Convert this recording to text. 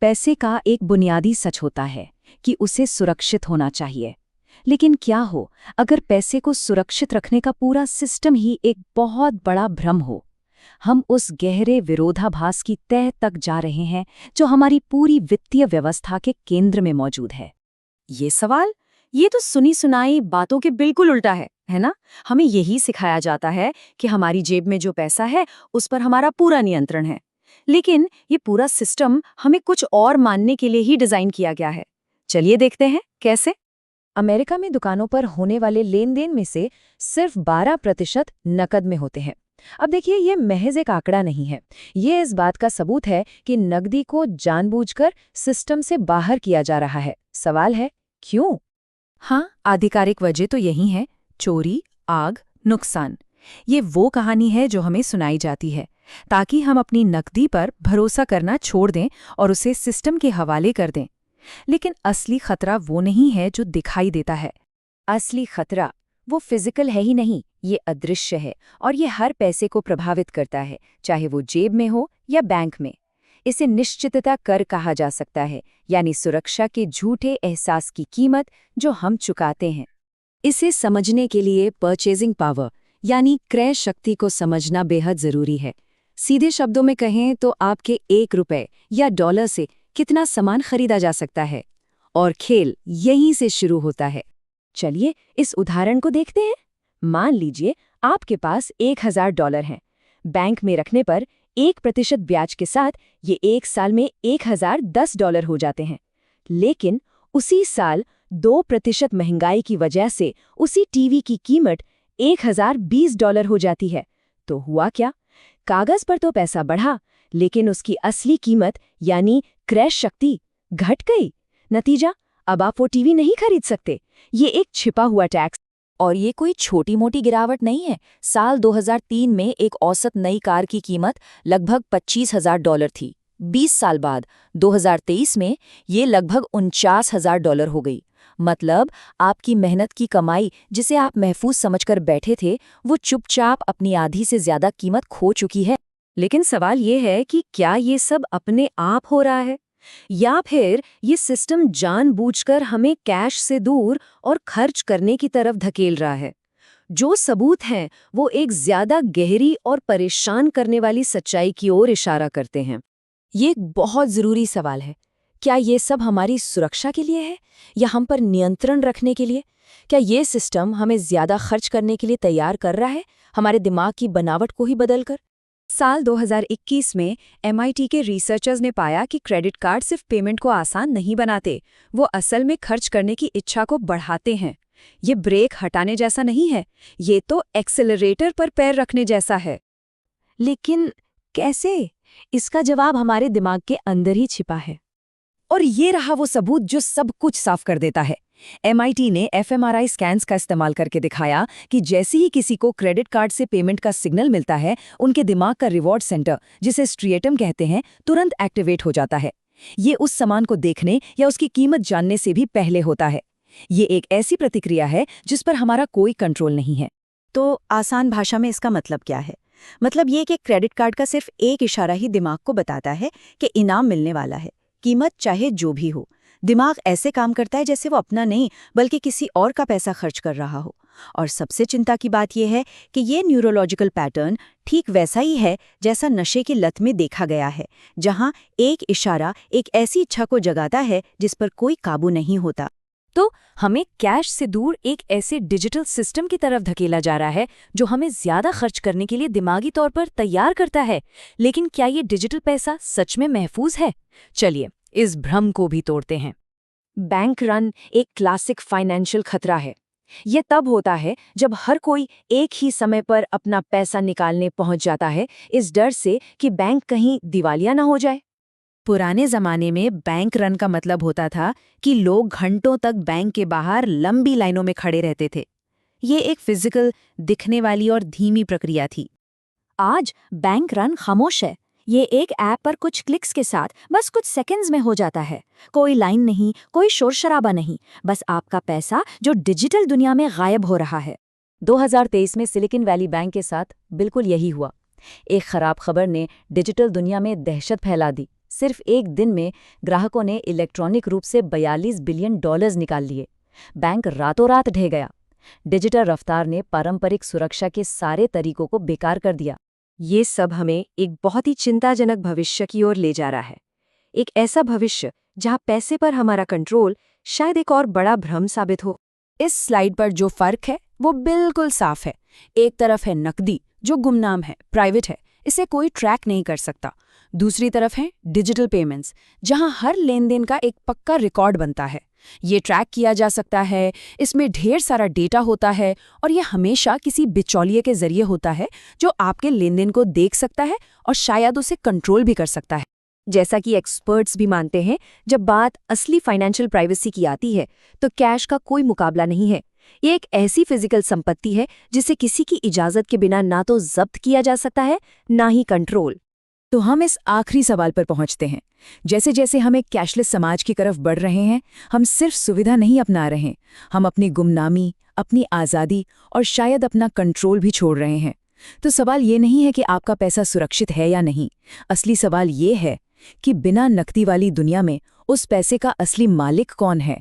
पैसे का एक बुनियादी सच होता है कि उसे सुरक्षित होना चाहिए। लेकिन क्या हो अगर पैसे को सुरक्षित रखने का पूरा सिस्टम ही एक बहुत बड़ा भ्रम हो? हम उस गहरे विरोधाभास की तह तक जा रहे हैं जो हमारी पूरी वित्तीय व्यवस्था के केंद्र में मौजूद है। ये सवाल, ये तो सुनी सुनाई बातों के बिल्कुल उल्टा है ना? हमें यही सिखाया जाता है कि हमारी जेब में जो पैसा है उस पर हमारा पूरा नियंत्रण है। लेकिन ये पूरा सिस्टम हमें कुछ और मानने के लिए ही डिजाइन किया गया है। चलिए देखते हैं कैसे। अमेरिका में दुकानों पर होने वाले लेन देन में से सिर्फ 12% नकद में होते हैं। अब देखिए, ये महज एक आंकड़ा नहीं है, ये इस बात का सबूत है कि नकदी को जानबूझकर सिस्टम से बाहर किया जा रहा है। सवाल है, क्यों? हाँ, आधिकारिक वजह तो यही है, चोरी, आग, नुकसान। ये वो कहानी है जो हमें सुनाई जाती है ताकि हम अपनी नकदी पर भरोसा करना छोड़ दें और उसे सिस्टम के हवाले कर दें। लेकिन असली खतरा वो नहीं है जो दिखाई देता है। असली खतरा वो फिजिकल है ही नहीं, ये अदृश्य है और ये हर पैसे को प्रभावित करता है, चाहे वो जेब में हो या बैंक में। इसे निश्चितता कर कहा जा सकता है, यानी सुरक्षा के झूठे एहसास की कीमत जो हम चुकाते हैं। इसे समझने के लिए परचेजिंग पावर यानी क्रय शक्ति को समझना बेहद जरूरी है। सीधे शब्दों में कहें तो आपके 1 रुपए या डॉलर से कितना सामान खरीदा जा सकता है, और खेल यहीं से शुरू होता है। चलिए इस उदाहरण को देखते हैं। मान लीजिए आपके पास $1000 हैं। बैंक में रखने पर 1% ब्याज के साथ ये 1 साल में $1010 हो जाते हैं। लेकिन उसी साल 2% महंगाई की वजह से उसी टीवी की कीमत $1020 हो जाती है। तो हुआ क्या? कागज पर तो पैसा बढ़ा, लेकिन उसकी असली कीमत यानी क्रय शक्ति घट गई। नतीजा, अब आप वो टीवी नहीं खरीद सकते। ये एक छिपा हुआ टैक्स। और ये कोई छोटी मोटी गिरावट नहीं है। साल 2003 में एक औसत नई कार की कीमत लगभग $25,000 थी। 20 साल बाद 2023 में ये लगभग $49,000 हो गई। मतलब आपकी मेहनत की कमाई, जिसे आप महफूज समझकर बैठे थे, वो चुपचाप अपनी आधी से ज्यादा कीमत खो चुकी है। लेकिन सवाल ये है कि क्या ये सब अपने आप हो रहा है, या फिर ये सिस्टम जानबूझकर हमें कैश से दूर और खर्च करने की तरफ धकेल रहा है? जो सबूत हैं वो एक ज्यादा गहरी और परेशान करने वाली सच्चाई की ओर इशारा करते हैं। ये एक बहुत जरूरी सवाल है। क्या ये सब हमारी सुरक्षा के लिए है या हम पर नियंत्रण रखने के लिए? क्या ये सिस्टम हमें ज्यादा खर्च करने के लिए तैयार कर रहा है, हमारे दिमाग की बनावट को ही बदलकर? साल 2021 में MIT के रिसर्चर्स ने पाया कि क्रेडिट कार्ड सिर्फ पेमेंट को आसान नहीं बनाते, वो असल में खर्च करने की इच्छा को बढ़ाते हैं। ये ब्रेक हटाने जैसा नहीं है, ये तो एक्सेलरेटर पर पैर रखने जैसा है। लेकिन कैसे? इसका जवाब हमारे दिमाग के अंदर ही छिपा है। और ये रहा वो सबूत जो सब कुछ साफ कर देता है। MIT ने fMRI स्कैन्स का इस्तेमाल करके दिखाया कि जैसे ही किसी को क्रेडिट कार्ड से पेमेंट का सिग्नल मिलता है, उनके दिमाग का रिवॉर्ड सेंटर, जिसे स्ट्रिएटम कहते हैं, तुरंत एक्टिवेट हो जाता है। ये उस सामान को देखने या उसकी कीमत जानने से भी पहले होता है। ये एक ऐसी प्रतिक्रिया है जिस पर हमारा कोई कंट्रोल नहीं है। तो आसान भाषा में इसका मतलब क्या है? मतलब ये कि क्रेडिट कार्ड का सिर्फ एक इशारा ही दिमाग को बताता है कि इनाम मिलने वाला है, कीमत चाहे जो भी हो। दिमाग ऐसे काम करता है जैसे वो अपना नहीं बल्कि किसी और का पैसा खर्च कर रहा हो। और सबसे चिंता की बात यह है कि ये न्यूरोलॉजिकल पैटर्न ठीक वैसा ही है जैसा नशे की लत में देखा गया है, जहां एक इशारा एक ऐसी इच्छा को जगाता है जिस पर कोई काबू नहीं होता। तो हमें कैश से दूर एक ऐसे डिजिटल सिस्टम की तरफ धकेला जा रहा है जो हमें ज्यादा खर्च करने के लिए दिमागी तौर पर तैयार करता है। लेकिन क्या ये डिजिटल पैसा सच में महफूज है? चलिए इस भ्रम को भी तोड़ते हैं। बैंक रन एक क्लासिक फाइनेंशियल खतरा है। यह तब होता है जब हर कोई एक ही समय पर अपना पैसा निकालने पहुंच जाता है, इस डर से कि बैंक कहीं दिवालिया ना हो जाए। पुराने जमाने में बैंक रन का मतलब होता था कि लोग घंटों तक बैंक के बाहर लंबी लाइनों में खड़े रहते थे। ये एक फिजिकल, दिखने वाली और धीमी प्रक्रिया थी। आज बैंक रन खामोश है। ये एक ऐप पर कुछ क्लिक्स के साथ बस कुछ सेकंड्स में हो जाता है। कोई लाइन नहीं, कोई शोर शराबा नहीं, बस आपका पैसा जो डिजिटल दुनिया में गायब हो रहा है। 2023 में सिलिकॉन वैली बैंक के साथ बिल्कुल यही हुआ। एक खराब खबर ने डिजिटल दुनिया में दहशत फैला दी। सिर्फ एक दिन में ग्राहकों ने इलेक्ट्रॉनिक रूप से $42 बिलियन निकाल लिए। बैंक रातों रात ढह गया। डिजिटल रफ्तार ने पारंपरिक सुरक्षा के सारे तरीकों को बेकार कर दिया। ये सब हमें एक बहुत ही चिंताजनक भविष्य की ओर ले जा रहा है। एक ऐसा भविष्य जहां पैसे पर हमारा कंट्रोल शायद एक और बड़ा भ्रम साबित हो। इस स्लाइड पर जो फर्क है वो बिल्कुल साफ है। एक तरफ है नकदी जो गुमनाम है, प्राइवेट है, इसे कोई ट्रैक नहीं कर सकता। दूसरी तरफ है डिजिटल पेमेंट्स, जहां हर लेनदेन का एक पक्का रिकॉर्ड बनता है। ये ट्रैक किया जा सकता है, इसमें ढेर सारा डेटा होता है और ये हमेशा किसी बिचौलिए के जरिए होता है जो आपके लेनदेन को देख सकता है और शायद उसे कंट्रोल भी कर सकता है। जैसा कि एक्सपर्ट्स भी मानते हैं, जब बात असली फाइनेंशियल प्राइवेसी की आती है तो कैश का कोई मुकाबला नहीं है। ये एक ऐसी फिजिकल संपत्ति है जिसे किसी की इजाजत के बिना ना तो जब्त किया जा सकता है, ना ही कंट्रोल। तो हम इस आखिरी सवाल पर पहुंचते हैं। जैसे जैसे हम एक कैशलेस समाज की तरफ बढ़ रहे हैं, हम सिर्फ सुविधा नहीं अपना रहे हैं, हम अपनी गुमनामी, अपनी आज़ादी और शायद अपना कंट्रोल भी छोड़ रहे हैं। तो सवाल ये नहीं है कि आपका पैसा सुरक्षित है या नहीं। असली सवाल ये है कि बिना नकदी वाली दुनिया में उस पैसे का असली मालिक कौन है।